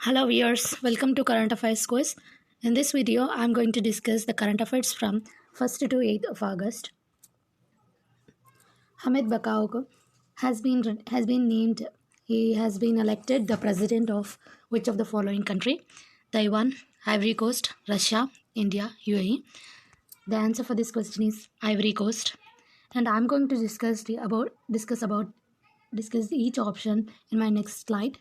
Hello viewers, welcome to Current Affairs quiz. In this video, I am going to discuss the current affairs from 1st to 8th of August. Hamid Bakao has been named. He has been elected the president of which of the following country? Taiwan, Ivory Coast, Russia, India, UAE. The answer for this question is Ivory Coast, and I am going to discuss each option in my next slide.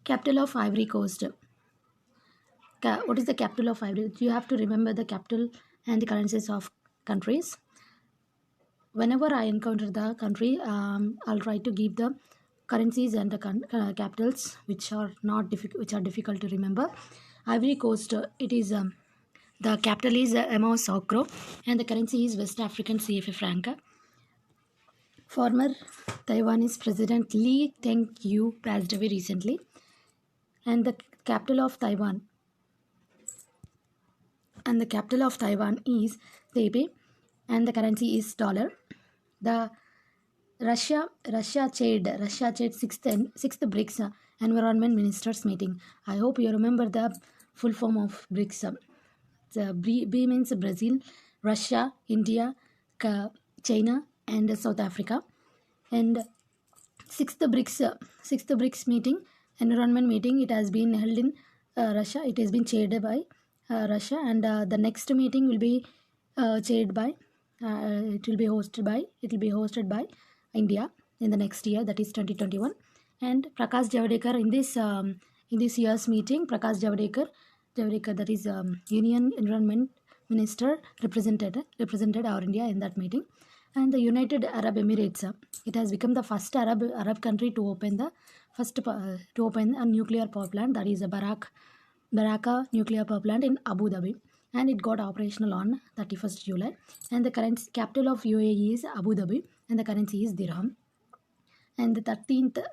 Capital of Ivory Coast. What is the capital of Ivory? You have to remember the capital and the currencies of countries. Whenever I encounter the country, I'll try to give the currencies and the capitals which are difficult to remember. Ivory Coast, it is the capital is Yamoussoukro, and the currency is West African CFA franc. Former Taiwanese President Lee Teng-hui passed away recently, and the capital of Taiwan is Taipei, and the currency is dollar. The Russia chaired sixth BRICS Environment Ministers meeting. I hope you remember the full form of BRICS. The B means Brazil, Russia, India, China, and South Africa. And sixth BRICS meeting, environment meeting, it has been held in Russia. It has been chaired by Russia, and the next meeting will be chaired by it will be hosted by India in the next year, that is 2021. And Prakash Javadekar in this year's meeting, Prakash Javadekar, that is Union Environment Minister, represented our India in that meeting. And the United Arab Emirates, it has become the first Arab country to open a nuclear power plant, that is a Baraka nuclear power plant in Abu Dhabi, and it got operational on 31st July. And the current capital of UAE is Abu Dhabi, and the currency is dirham. And the 13th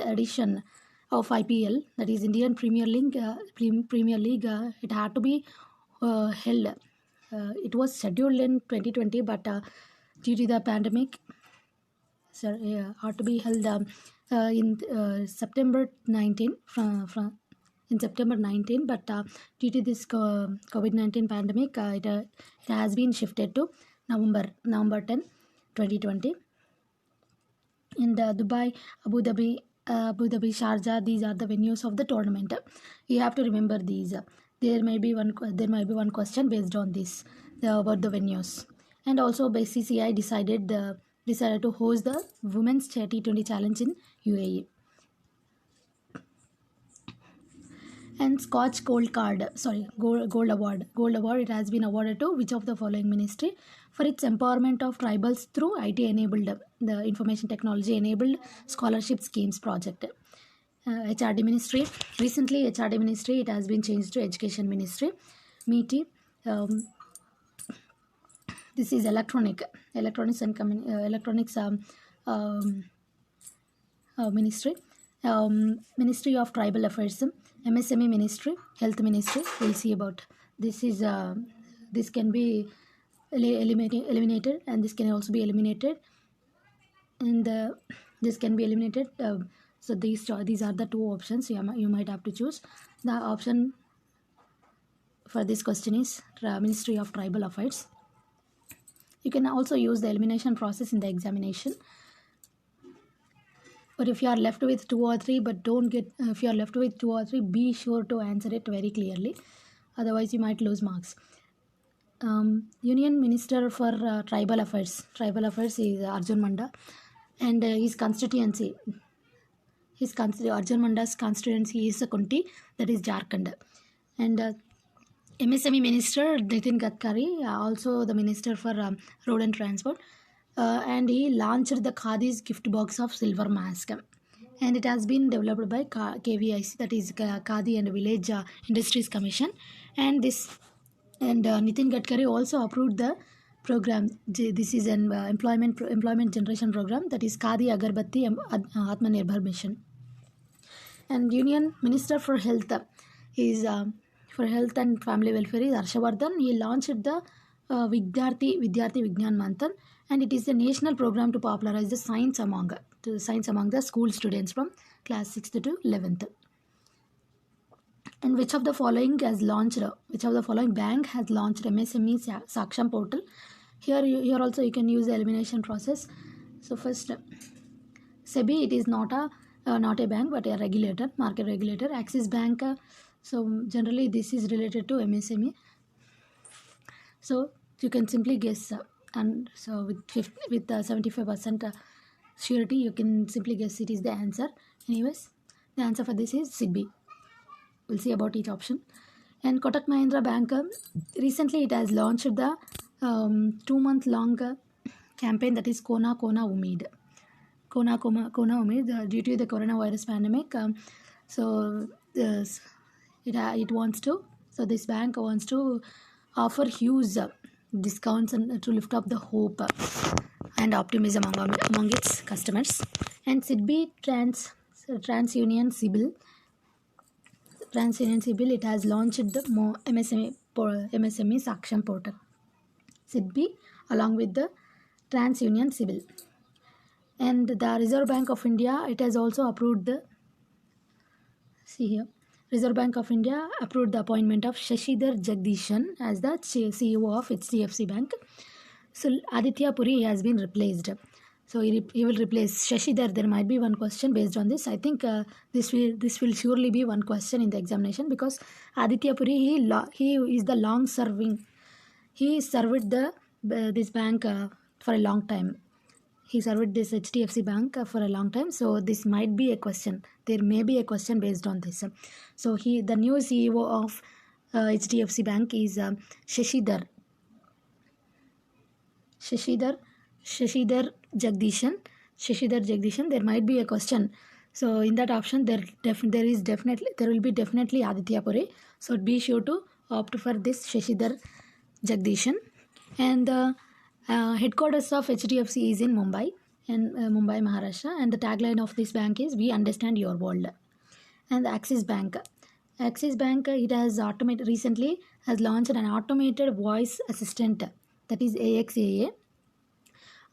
edition of IPL, that is Indian Premier League, it had to be held. It was scheduled in 2020, but due to the pandemic, had to be held in September 19 in September 19, but due to this COVID-19 pandemic, it has been shifted to November 10, 2020. In Dubai, Abu Dhabi, Sharjah, these are the venues of the tournament. You have to remember these. There may be one question based on this about the venues. And also, BCCI decided to host the Women's T20 Challenge in UAE. And Scotch Gold Award. It has been awarded to which of the following ministry for its empowerment of tribals through IT enabled, the information technology enabled scholarship schemes project. HRD ministry. Recently, HRD ministry, it has been changed to Education Ministry. METI. This is electronics ministry. Ministry of Tribal Affairs, MSME Ministry, Health Ministry. We'll see about this. This can be eliminated, and this can also be eliminated, and this can be eliminated. So these are the two options you might have to choose. The option for this question is Ministry of Tribal Affairs. You can also use the elimination process in the examination. But if you are left with two or three, be sure to answer it very clearly. Otherwise, you might lose marks. Union Minister for Tribal Affairs. Tribal Affairs is Arjun Munda, and his constituency. Arjun Munda's constituency is Kunti, that is Jharkhand. And MSME Minister Nitin Gadkari, also the Minister for Road and Transport. And he launched the Khadi's gift box of silver mask, and it has been developed by KVIC, that is Khadi and Village Industries Commission. And Nitin Gadkari also approved the program. This is an employment generation program, that is Khadi Agarbatti Atmanirbhar Mission. And Union Minister for Health is for Health and Family Welfare is Harshavardhan. He launched the Vidyarthi Vigyan Manthan, and it is a national program to popularize the science among the school students from class 6th to 11th. And which of the following which of the following bank has launched MSME Saksham portal? Here also you can use the elimination process. So first, SEBI, it is not a bank but a regulator, market regulator. Axis Bank, so generally this is related to MSME. So you can simply guess, and so with 75% surety, you can simply guess it is the answer. Anyways, the answer for this is SIDBI. We'll see about each option. And Kotak Mahindra Bank, recently it has launched the 2-month long campaign, that is Kona Kona Umeed. Kona Umeed, due to the coronavirus pandemic. So it wants to, so this bank wants to offer huge discounts and to lift up the hope and optimism among its customers. And SIDBI TransUnion Sibil, it has launched the MSME Saksham portal. SIDBI along with the TransUnion Sibil. And the Reserve Bank of India, it has also approved the, see here, Reserve Bank of India approved the appointment of Shashidhar Jagdishan as the CEO of HDFC Bank. So Aditya Puri has been replaced. So he will replace Shashidhar. There might be one question based on this. I think this will surely be one question in the examination, because Aditya Puri, he is the long serving. He served this bank for a long time. He served this HDFC Bank for a long time. So this might be a question. There may be a question based on this. So the new CEO of HDFC Bank is Shashidhar Jagdishan. There might be a question. So in that option, there will be definitely Aditya Puri. So be sure to opt for this Shashidhar Jagdishan. And the headquarters of HDFC is in Mumbai, Maharashtra. And the tagline of this bank is "We understand your world." And the Axis Bank, it has recently has launched an automated voice assistant, that is AXAA.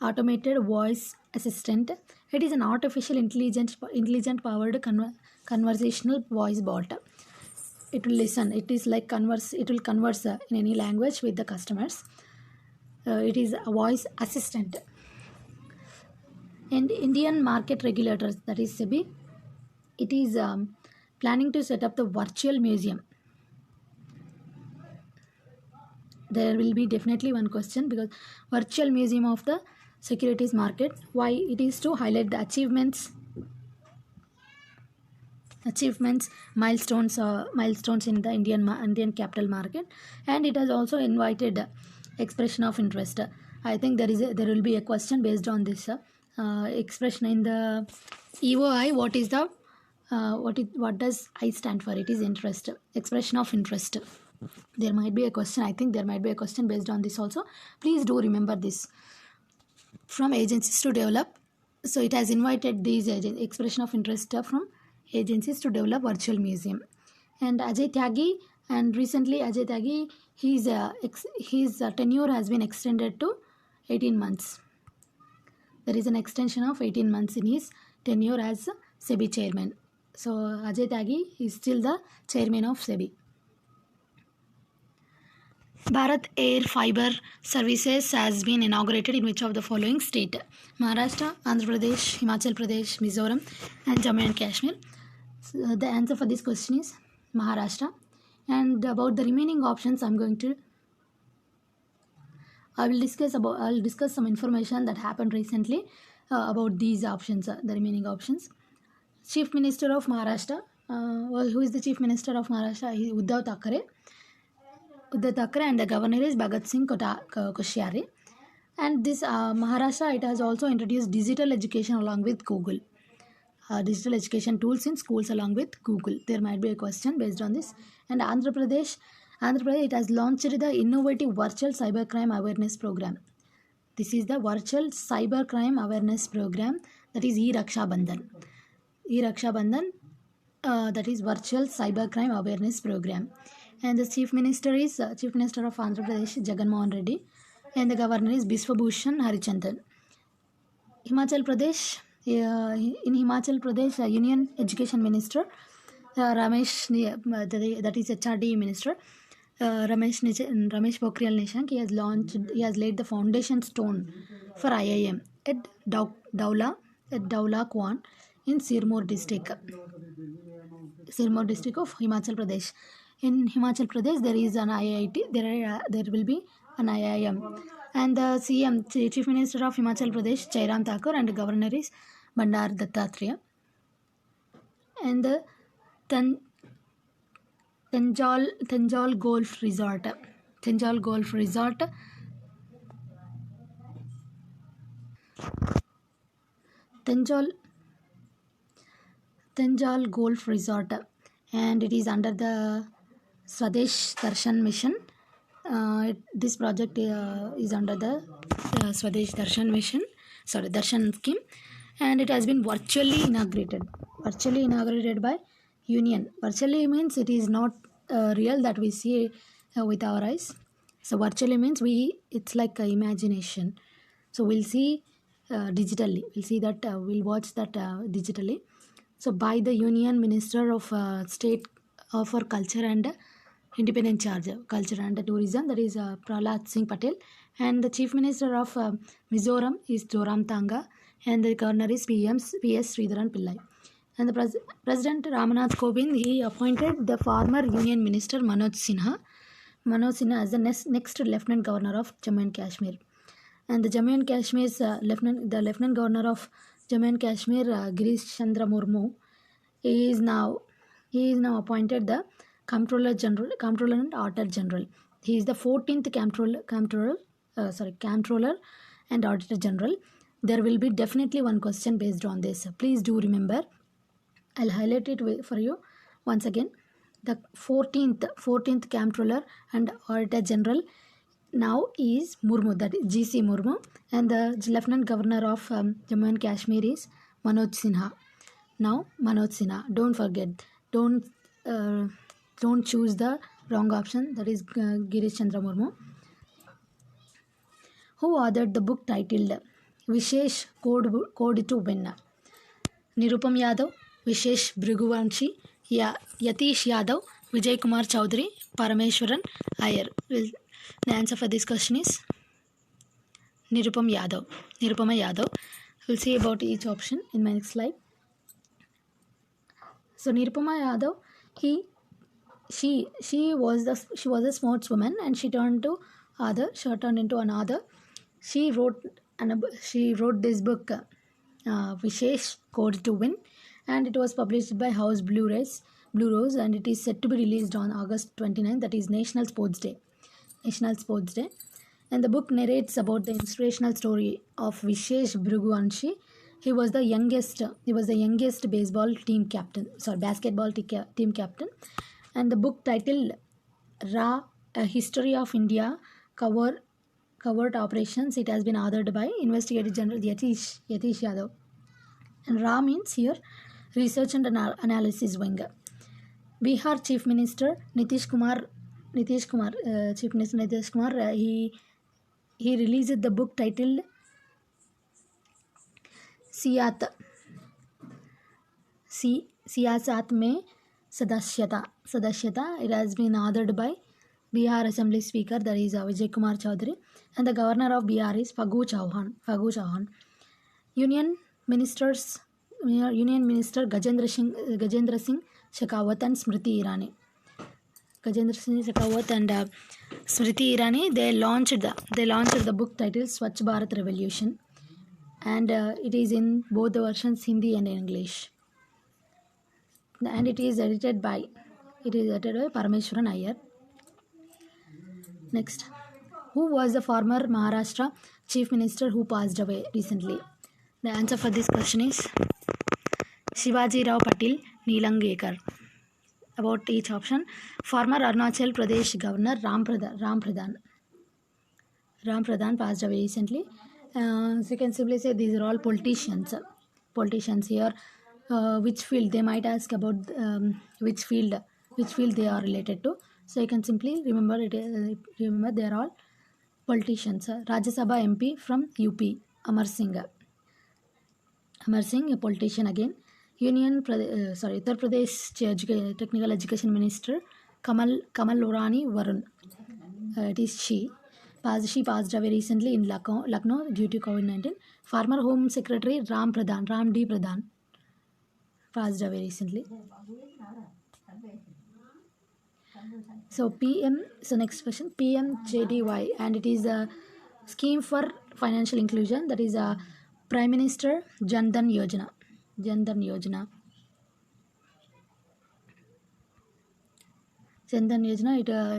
Automated voice assistant. It is an artificial intelligent powered conversational voice bot. It will listen. It is like it will converse in any language with the customers. It is a voice assistant. And Indian market regulators, that is SEBI, it is planning to set up the virtual museum. There will be definitely one question, because virtual museum of the securities market. Why? It is to highlight the achievements, milestones in the Indian capital market. And it has also invited expression of interest. I think there will be a question based on this expression in the EOI. What does I stand for? It is interest, expression of interest. There might be a question. I think there might be a question based on this also. Please do remember this. From agencies to develop. So it has invited these expression of interest from agencies to develop virtual museum. And Ajay Tyagi, and recently Ajay Tyagi, his tenure has been extended to 18 months. There is an extension of 18 months in his tenure as SEBI chairman. So Ajay Tyagi is still the chairman of SEBI. Bharat Air Fiber Services has been inaugurated in which of the following state? Maharashtra, Andhra Pradesh, Himachal Pradesh, Mizoram, and Jammu and Kashmir. So the answer for this question is Maharashtra. And about the remaining options, I'll discuss some information that happened recently about these options, the remaining options. Chief Minister of Maharashtra. Who is the Chief Minister of Maharashtra? Uddhav Thackeray, and the governor is Bhagat Singh Koshyari. And this Maharashtra, it has also introduced digital education along with Google. Digital education tools in schools along with Google. There might be a question based on this. And Andhra Pradesh, it has launched the innovative virtual cybercrime awareness program. This is the virtual cybercrime awareness program, that is E-Raksha Bandhan. That is virtual cybercrime awareness program. And the Chief Minister is Chief Minister of Andhra Pradesh, Jagan Mohan Reddy, and the Governor is Biswabhushan Harichandan. Himachal Pradesh, Union Education Minister that is HRD minister, Ramesh Pokhriyal Nishank. He has laid the foundation stone for IIM at Daula Kwan in Sirmoor district of Himachal Pradesh. In Himachal Pradesh, there is an IIT. There will be an IIM, and the Chief Minister of Himachal Pradesh, Jairam Thakur, and the Governor is Bandar Dattatreya. And the Tanjal Golf Resort. Tanjal Golf Resort. Tanjal Golf Resort, and it is under the Swadesh Darshan mission. This project is under the Swadesh Darshan mission, Darshan scheme, and it has been virtually inaugurated by Union. Virtually means it is not real that we see with our eyes. So virtually means it's like imagination. So we'll see digitally. We'll watch that digitally. So by the Union Minister of State for Culture and Independent Charge, Culture and Tourism, that is Prahlad Singh Patel, and the Chief Minister of Mizoram is Zoramthanga, and the Governor is PS Sridharan Pillai. And the President Ramnath Kovind, he appointed the former Union Minister Manoj Sinha as the next Lieutenant Governor of Jammu and Kashmir. And the Jammu and Kashmir's Lieutenant Governor of Jammu and Kashmir, Girish Chandra Murmu, he is now appointed the Comptroller and Auditor General. He is the 14th Comptroller and Auditor General. There will be definitely one question based on this. Please do remember. I'll highlight it for you once again. The 14th Comptroller and Auditor General now is Murmu, that is GC Murmu, and the Lieutenant Governor of Jammu and Kashmir is Manoj Sinha. Now Manoj Sinha. Don't forget. Don't choose the wrong option. That is Girish Chandra Murmu. Who authored the book titled Vishesh Code to Win? Nirupam Yadav, Vishesh Bhrigu, Yatish Yadav, Vijay Kumar Chaudhary, Parameshwaran Iyer. The answer for this question is Nirupama Yadav. We'll see about each option in my next slide. So Nirupama Yadav, she was a sportswoman, and she turned into an author. She wrote this book, Vishesh Code to Win, and it was published by House Blue Rose, and it is set to be released on August 29th, that is National Sports Day. And the book narrates about the inspirational story of Vishesh Bhrigu. He was the youngest basketball team captain. And the book titled Ra, A History of India Covert Operations. It has been authored by Investigator General Yatish Yadav. And Ra means here Research and Analysis Wing. Bihar Chief Minister Nitish Kumar, he released the book titled Siyasat में Sadasyata. It has been authored by Bihar Assembly Speaker, that is Vijay Kumar Chaudhary, and the Governor of Bihar is Phagu Chauhan. Union Minister Gajendra Singh Shekhawat and Smriti Irani. Gajendra Singh Shekhawat and Smriti Irani, they launched the book titled Swachh Bharat Revolution, and it is in both the versions, Hindi and English. And it is edited by Parameshwaran Iyer. Next, who was the former Maharashtra Chief Minister who passed away recently? The answer for this question is Shivaji Rao Patil Neelangekar. About each option, former Arunachal Pradesh Governor Ram Pradhan passed away recently. So you can simply say these are all politicians here. Which field, they might ask about which field they are related to. So you can simply remember they are all politicians. Rajya Sabha MP from UP, Amar Singh, a politician again. Uttar Pradesh Technical Education Minister Kamal Rani Varun. It is she. She passed away recently in Lucknow due to COVID-19. Former Home Secretary Ram D. Pradhan passed away recently. So next question, PMJDY, and it is a scheme for financial inclusion, that is a Prime Minister Jan Dhan Yojana. Jan Dhan Yojana,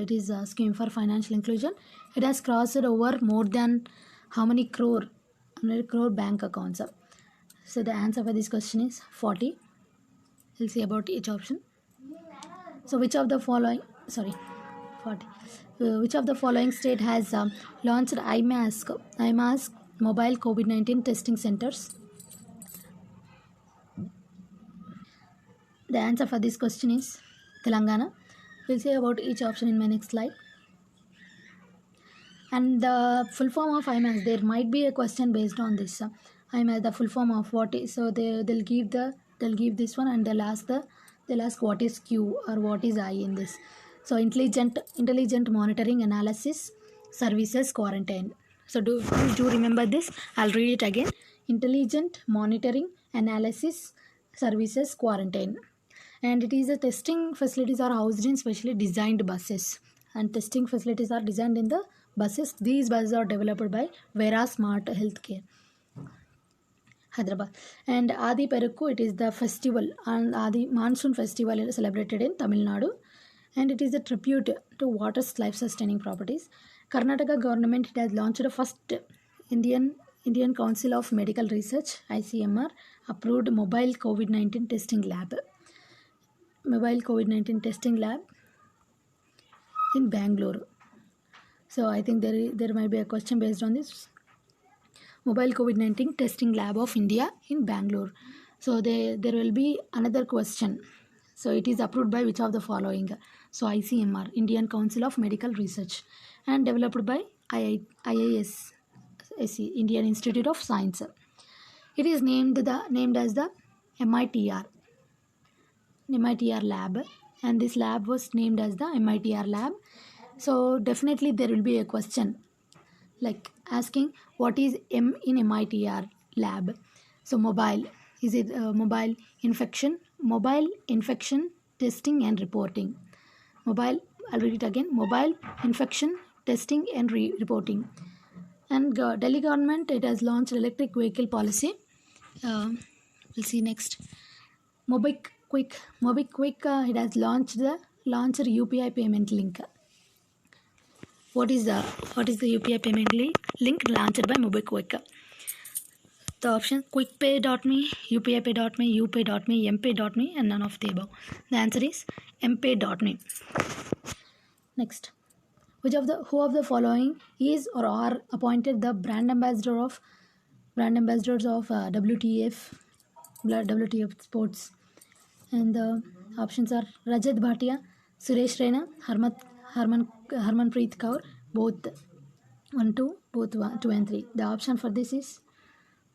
it is a scheme for financial inclusion. It has crossed over more than how many crore? 100 crore bank accounts. So the answer for this question is 40. We'll see about each option. So which of the following 40. Which of the following state has launched IMASK mobile COVID-19 testing centers? The answer for this question is Telangana. We'll see about each option in my next slide. And the full form of IMAS, there might be a question based on this. IMAS, the full form of what is, so they'll give this one, and they'll ask what is Q or what is I in this. So intelligent monitoring analysis services quarantine. So please do remember this. I'll read it again. Intelligent monitoring analysis services quarantine. And it is a testing facilities are housed in specially designed buses, and testing facilities are designed in the buses. These buses are developed by Vera Smart Healthcare, Hyderabad. And Adi Perukku, it is the festival, and Adi Monsoon Festival is celebrated in Tamil Nadu, and it is a tribute to water's life-sustaining properties. Karnataka government, it has launched the first Indian Council of Medical Research (ICMR) approved mobile COVID-19 testing lab. Mobile COVID-19 testing lab in Bangalore. So I think there might be a question based on this. Mobile COVID-19 testing lab of India in Bangalore. So there will be another question. So it is approved by which of the following? So ICMR, Indian Council of Medical Research, and developed by IISc, Indian Institute of Science. It is named as the MITR lab, and this lab was named as the MITR lab. So definitely there will be a question like asking what is M in MITR lab. So mobile, is it mobile infection testing and reporting? Mobile, I'll read it again, mobile infection testing and reporting. And Delhi government, it has launched electric vehicle policy. We'll see next. MobiKwik, it has launched UPI payment link. What is the UPI payment link launched by MobiKwik? The option QuickPay.me, UPIPay.me, UPay.me, MPay.me, and none of the above. The answer is MPay.me. Next, who of the following is or are appointed the brand ambassadors of WTF Sports? And the options are Rajat Bhatia, Suresh Raina, Harmanpreet Kaur, both 2 and 3. The option for this is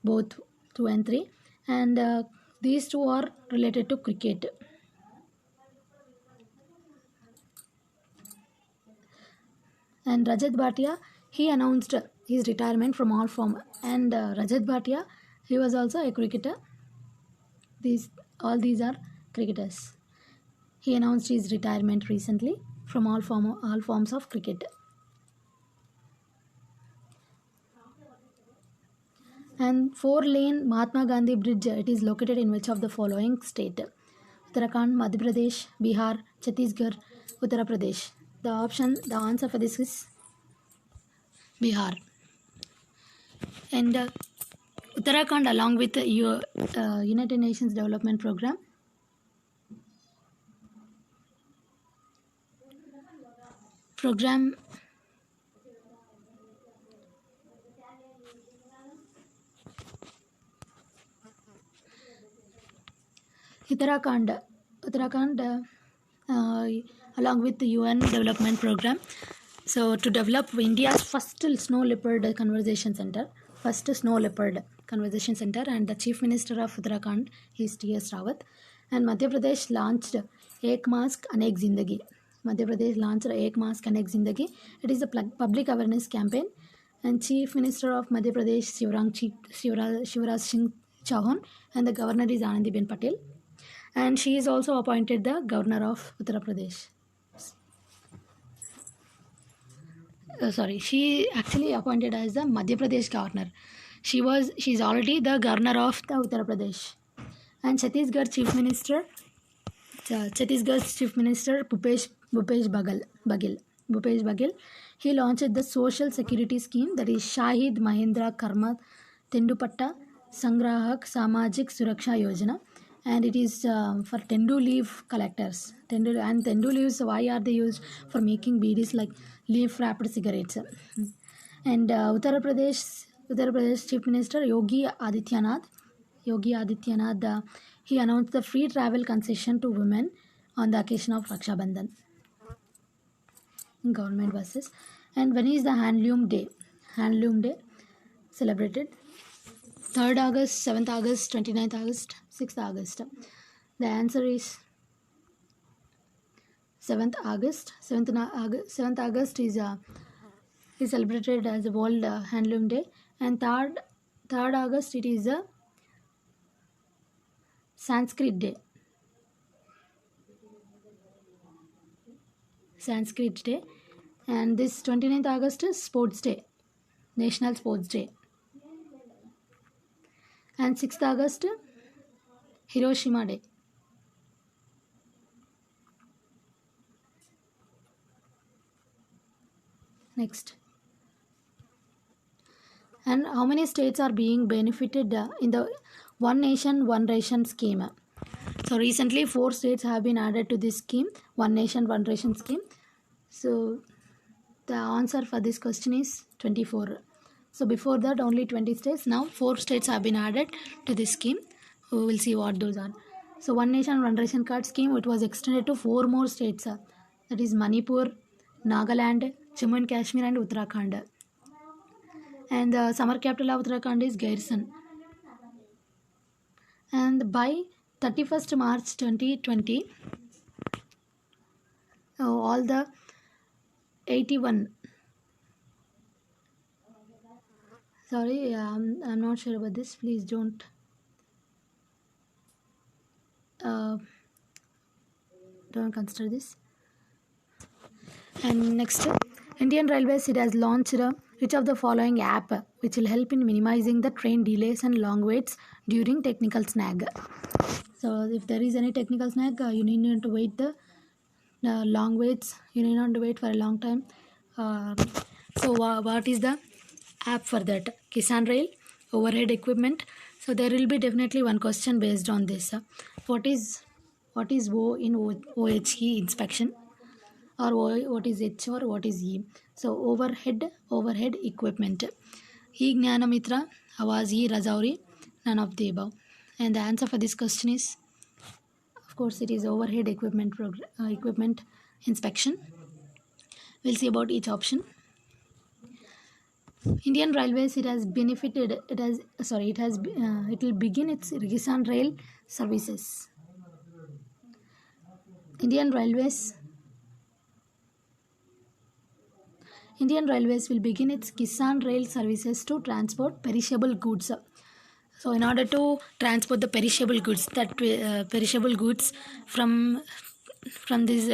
both 2 and 3, and these two are related to cricket. And Rajat Bhatia, he announced his retirement from all form, and Rajat Bhatia, he was also a cricketer. All these are cricketers. He announced his retirement recently from all forms of cricket. And 4-lane Mahatma Gandhi Bridge, it is located in which of the following state? Uttarakhand, Madhya Pradesh, Bihar, Chhattisgarh, Uttar Pradesh. The answer for this is Bihar. And Uttarakhand, along with the United Nations Development Program, Uttarakhand, along with the UN Development Program, so to develop India's first snow leopard conservation center, Conversation Center, and the Chief Minister of Uttarakhand is T.S. Rawat. And Madhya Pradesh launched Ek Mask Anek Zindagi. Madhya Pradesh launched Ek Mask Anek Zindagi. It is a public awareness campaign. And Chief Minister of Madhya Pradesh Shivraj Singh Chauhan, and the governor is Anandiben Patel. And she is also appointed the governor of Uttar Pradesh. She actually appointed as the Madhya Pradesh governor. She's already the governor of the Uttar Pradesh. And Chhattisgarh's Chief Minister Bhupesh Baghel. He launched the social security scheme, that is Shahid Mahendra Karma Tendupatta Sangrahak Samajik Suraksha Yojana, and it is for Tendu leaf collectors. Tendu leaves, why are they used? For making beedis, like leaf wrapped cigarettes. And Uttar Pradesh Chief Minister Yogi Adityanath, he announced the free travel concession to women on the occasion of Raksha Bandhan in government buses. And when is the Handloom Day? Handloom Day celebrated 3rd August, 7th August, 29th August, 6th August. The answer is 7th August. 7th August is celebrated as a World Handloom Day, and 3rd August it is a Sanskrit Day. And this 29th August is Sports Day, National Sports Day. And 6th August, Hiroshima Day. Next. And how many states are being benefited in the One Nation, One Ration scheme? So recently 4 states have been added to this scheme, One Nation, One Ration scheme. So the answer for this question is 24. So before that only 20 states, now 4 states have been added to this scheme. We will see what those are. So One Nation, One Ration card scheme, it was extended to 4 more states. That is Manipur, Nagaland, Jammu and Kashmir and Uttarakhand. And the summer capital of Uttarakhand is Gairsan. And by 31st March 2020, all the 81, sorry, I'm not sure about this, please don't consider this. And next, Indian Railways, it has launched which of the following app which will help in minimizing the train delays and long waits during technical snag. So if there is any technical snag, you need not to wait the long waits, you need not to wait for a long time. So what is the app for that? Kisan Rail, overhead equipment. So there will be definitely one question based on this. What is O in OHE inspection, or what is H or what is E? So overhead equipment. E Gnanamitra, Awaz E Rajauri, none of the above. And the answer for this question is, of course, it is overhead equipment inspection. We'll see about each option. Indian Railways, it will begin its Kisan Rail services. Indian Railways will begin its Kisan Rail services to transport perishable goods. So in order to transport the perishable goods, from this,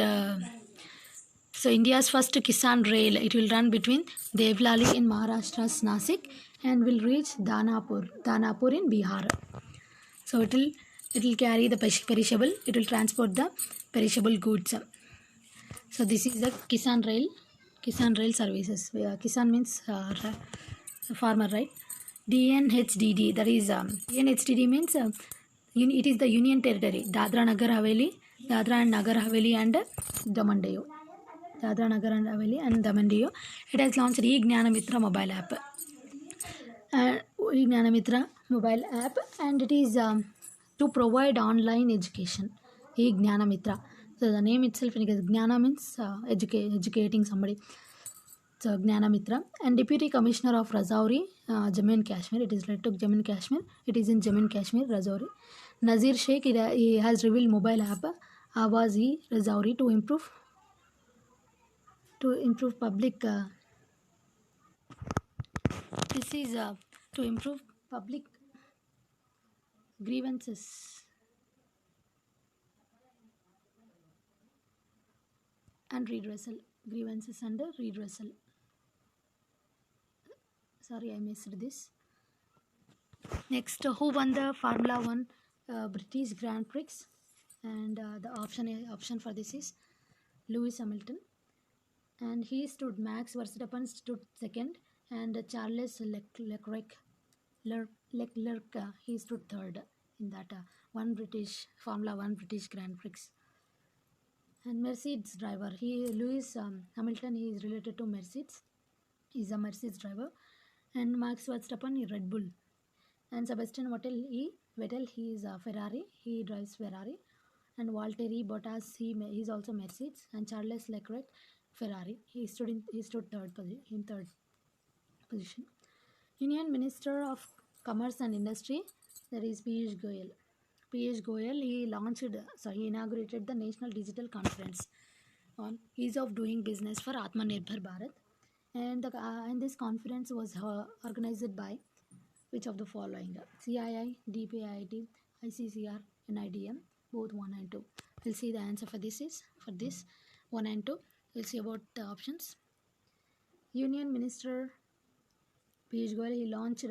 so India's first Kisan Rail, it will run between Devlali in Maharashtra's Nasik and will reach Danapur in Bihar. So it will carry the perishable, it will transport the perishable goods. So this is the Kisan Rail services. Kisan means farmer, right? DNHDD, that is DNHDD means it is the Union Territory, Dadra and Nagar Haveli and Daman Diu. It has launched E-Gnanamitra mobile app. And it is to provide online education. E-Gnanamitra. So the name itself, Gnana means educating somebody. So Gnanamitra and Deputy Commissioner of Rajouri, Jammu and Kashmir. It is related to Jammu and Kashmir. It is in Jammu and Kashmir, Rajouri. Nazir Sheikh, he has revealed mobile app Awazi Rajouri to improve public. This is to improve public grievances and redressal. Grievances and redressal. Sorry, I missed this. Next, who won the Formula One British Grand Prix? And the option for this is Lewis Hamilton. And he stood. Max Verstappen stood second, and Charles Leclerc he stood third in that one British Formula One British Grand Prix. And Mercedes driver, he Lewis Hamilton, he is related to Mercedes. He is a Mercedes driver, and Max Verstappen is Red Bull, and Sebastian Vettel he is a Ferrari. He drives Ferrari, and Valtteri Bottas he is also Mercedes, and Charles Leclerc Ferrari. He stood third position. Union Minister of Commerce and Industry, that is Piyush Goyal. Piyush Goyal, he inaugurated the National Digital Conference on ease of doing business for Atmanirbhar Bharat, and this conference was organized by which of the following? CII, DPIIT, ICCR, NIDM, both 1 and 2. We'll see the answer for this 1 and 2. We'll see about the options. Union Minister Piyush Goyal, he launched,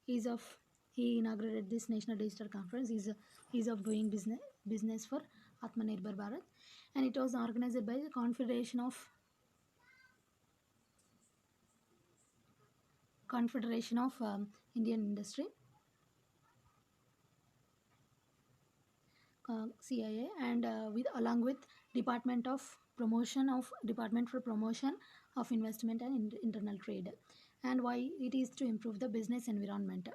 ease of, he inaugurated this National Digital Conference, ease of doing business for Atmanirbhar Bharat, and it was organized by the Confederation of Indian Industry, CIA, and along with Department for Promotion of Investment and Internal Trade, and why it is to improve the business environment.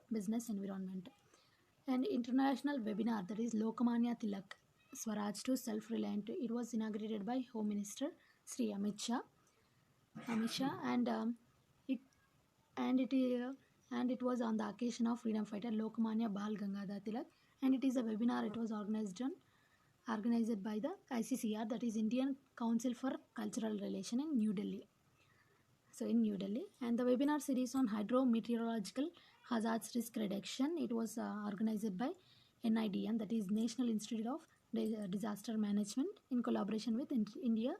An international webinar, that is Lokmanya Tilak Swaraj to Self-Reliant. It was inaugurated by Home Minister Sri Amit Shah, and it and it and it was on the occasion of freedom fighter Lokmanya Bal Gangadhar Tilak, and it is a webinar. It was organized by the ICCR, that is Indian Council for Cultural Relation in New Delhi. So in New Delhi, and the webinar series on hydrometeorological hazards risk reduction, it was organized by NIDM, that is National Institute of Disaster Management, in collaboration with India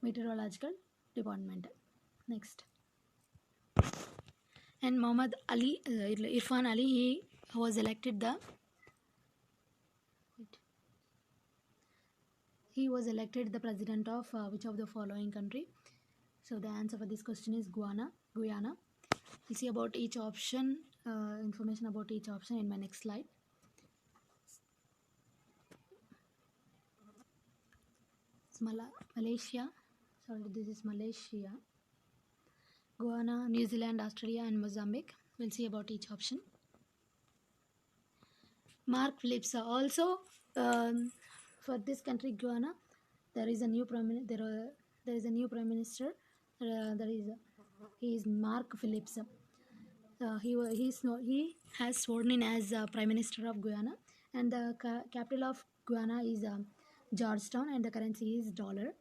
Meteorological Department. Next, and Muhammad Ali, Irfan Ali, he was elected the president of which of the following country? So the answer for this question is Guyana. We'll see about each option, information about each option in my next slide. It's Malaysia. Sorry, this is Malaysia, Guyana, New Zealand, Australia, and Mozambique. We'll see about each option. Mark Phillips. Also, for this country, Guyana, there is a new prime minister. He is Mark Phillips. He has sworn in as Prime Minister of Guyana, and the capital of Guyana is Georgetown, and the currency is dollar.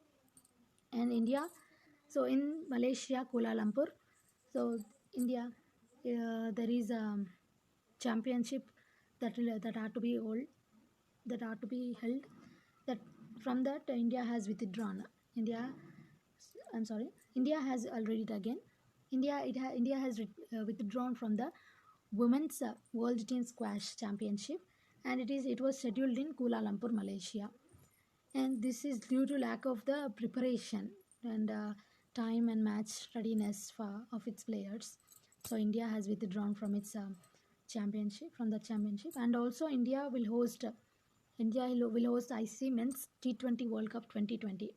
And India, so in Malaysia, Kuala Lumpur, so India, there is a championship that are to be held. That from that India has withdrawn. India has already again. India has withdrawn from the Women's World Teen Squash Championship, and it was scheduled in Kuala Lumpur, Malaysia. And this is due to lack of the preparation and time and match readiness of its players. So India has withdrawn from its championship, and also India will host ICC Men's T20 World Cup 2020.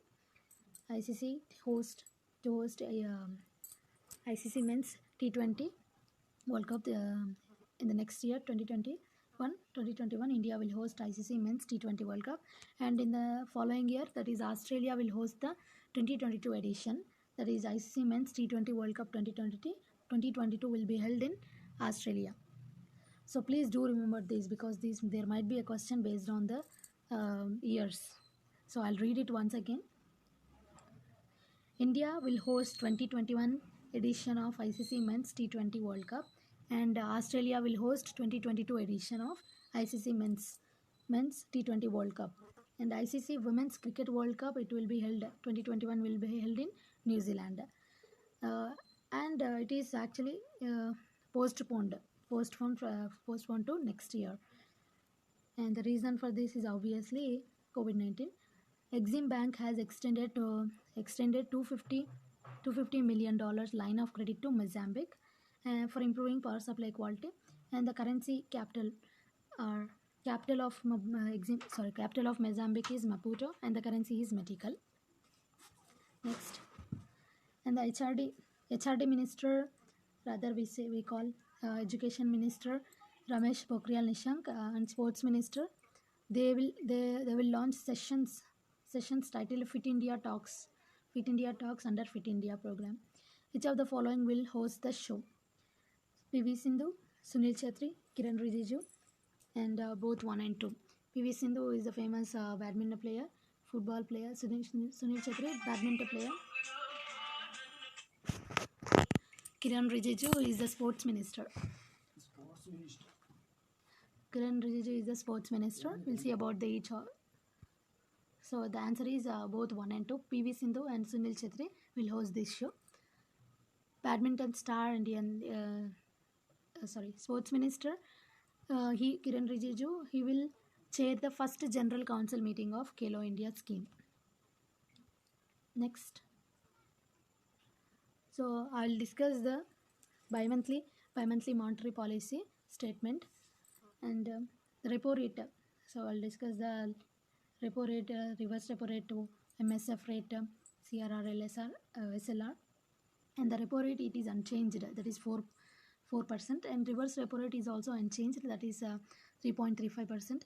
ICC ICC Men's T20 World Cup in the next year, 2021, India will host ICC Men's T20 World Cup, and in the following year, that is Australia will host the 2022 edition, that is ICC Men's T20 World Cup 2022 will be held in Australia. So please do remember this, because there might be a question based on the years. So I'll read it once again. India will host 2021 edition of ICC Men's T20 World Cup, and Australia will host 2022 edition of ICC Men's T20 World Cup. And ICC Women's Cricket World Cup, it will be held 2021 will be held in New Zealand. And it is actually postponed to next year. And the reason for this is obviously COVID-19. Exim Bank has extended $250 million line of credit to Mozambique for improving power supply quality. And the currency capital of Mozambique is Maputo, and the currency is Metical. Next, and the HRD minister, rather we call Education Minister Ramesh Pokhriyal Nishank, and Sports Minister, they will launch sessions titled Fit India Talks under Fit India program. Which of the following will host the show? PV Sindhu, Sunil Chhetri, Kiran Rijiju, and both 1 and 2. PV Sindhu is a famous badminton player, football player. Sunil Chhetri, badminton player. Kiran Rijiju is the sports minister. Kiran Rijiju is the sports minister. We'll see about the each. So the answer is both 1 and 2. PV Sindhu and Sunil Chhetri will host this show. Badminton star Indian, sports minister, Kiran Rijiju, he will chair the first General Council meeting of Khelo India scheme. Next. So I'll discuss the bi-monthly monetary policy statement and the repo rate. So I'll discuss the repo rate, reverse repo rate to MSF rate, CRR, LSR, SLR, and the repo rate, it is unchanged, that is 4%, and reverse repo rate is also unchanged, that is 3.35%.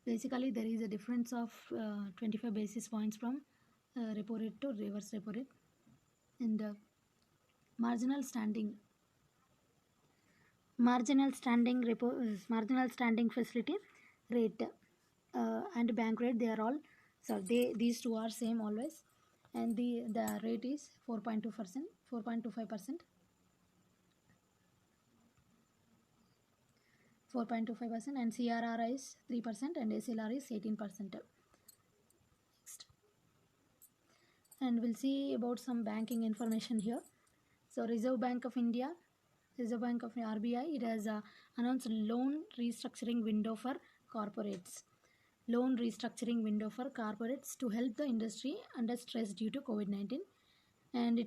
Basically, there is a difference of 25 basis points from repo rate to reverse repo rate. And marginal standing facility rate and bank rate, they are all, so these two are same always, and the rate is 4.25%, and CRR is 3% and SLR is 18%. Next, and we'll see about some banking information here. So Reserve Bank of India, RBI, it has announced loan restructuring window for corporates. To help the industry under stress due to COVID-19, and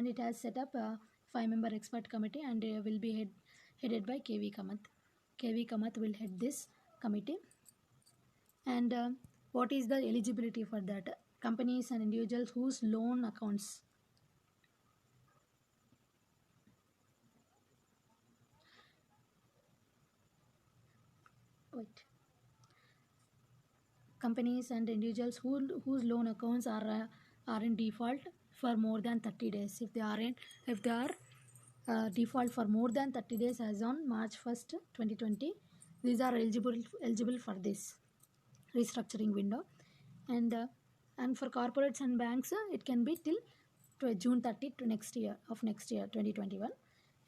it has set up a 5-member expert committee, and will be headed by KV Kamath. KV Kamath will head this committee. And what is the eligibility for that? Companies and individuals whose loan accounts whose loan accounts are in default for more than 30 days. If they are default for more than 30 days as on March 1st, 2020, these are eligible for this restructuring window. And for corporates and banks, it can be till June 30 to next year 2021.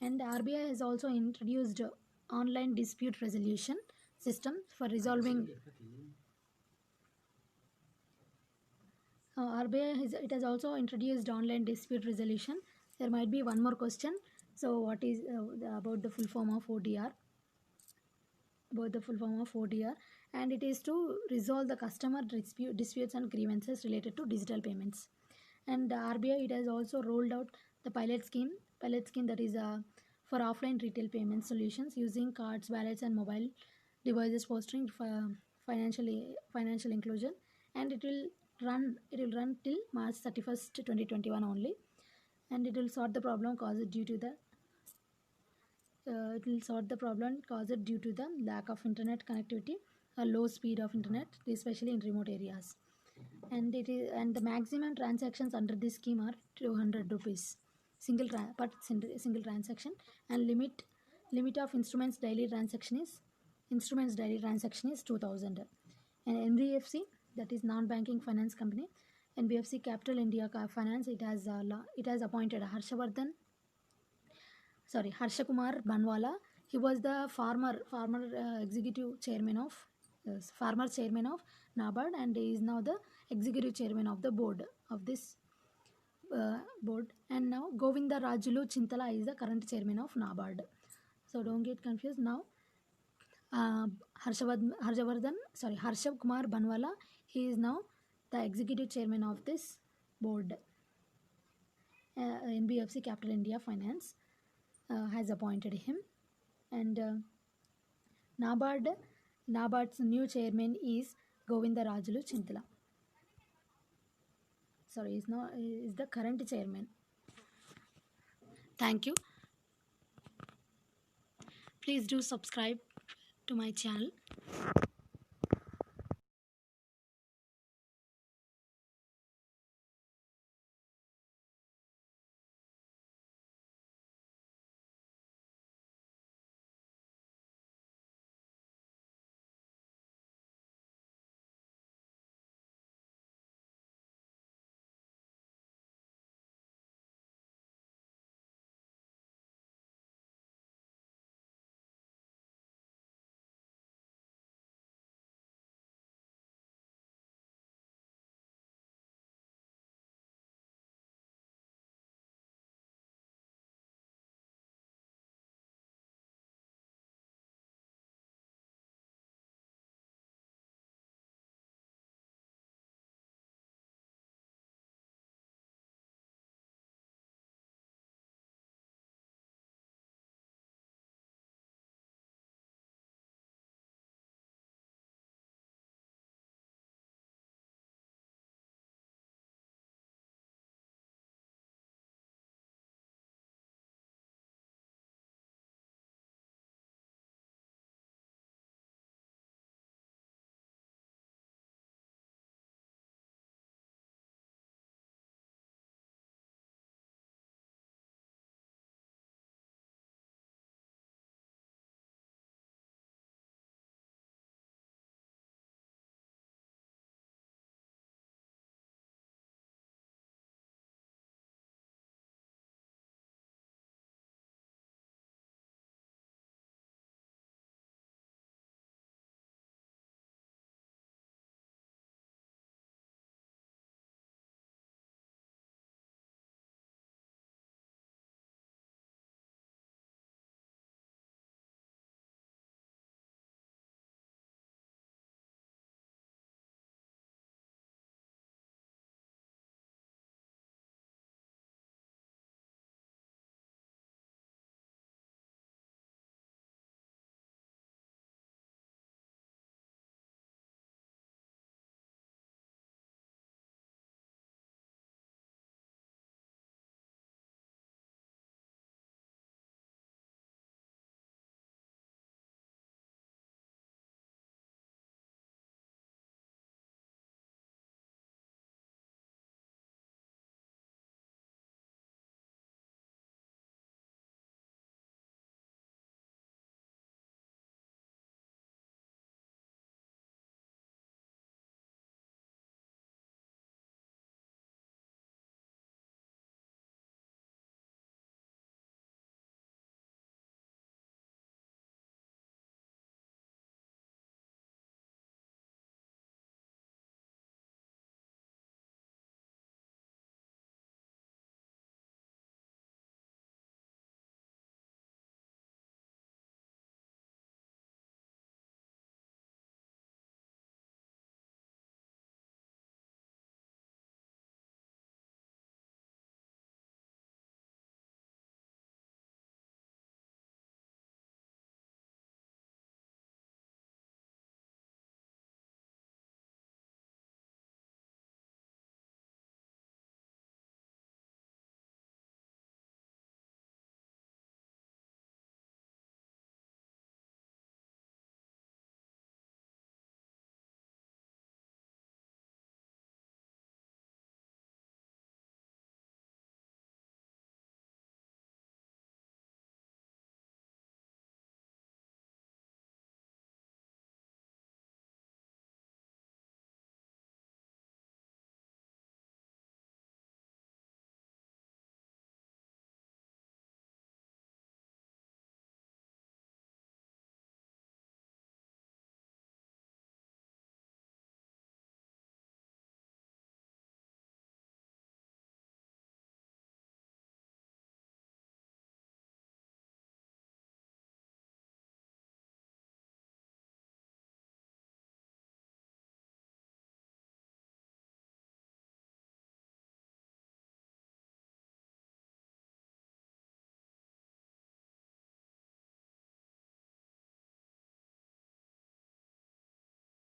And RBI has also introduced online dispute resolution system for resolving. RBI has also introduced online dispute resolution. There might be one more question. So what is about the full form of ODR? And it is to resolve the customer disputes and grievances related to digital payments. And RBI, it has also rolled out the pilot scheme that is for offline retail payment solutions using cards, wallets, and mobile devices, fostering financial inclusion. And it will run till March 31st, 2021 only, and it will solve the problem caused due to the lack of internet connectivity a low speed of internet, especially in remote areas. And the maximum transactions under this scheme are 200 rupees single transaction, and limit of instruments daily transaction is 2000. And NBFC, that is non-banking finance company, NBFC Capital India Finance, it has appointed Harsha Kumar Banwala. He was the former executive chairman of former chairman of NABARD, and he is now the executive chairman of the board of this board. And now Govinda Rajulu Chintala is the current chairman of NABARD. So don't get confused now. Harsha Kumar Banwala, he is now the executive chairman of this board. NBFC Capital India Finance has appointed him, and NABARD's new chairman is Govinda Rajulu Chintala. Sorry, is the current chairman. Thank you. Please do subscribe to my channel.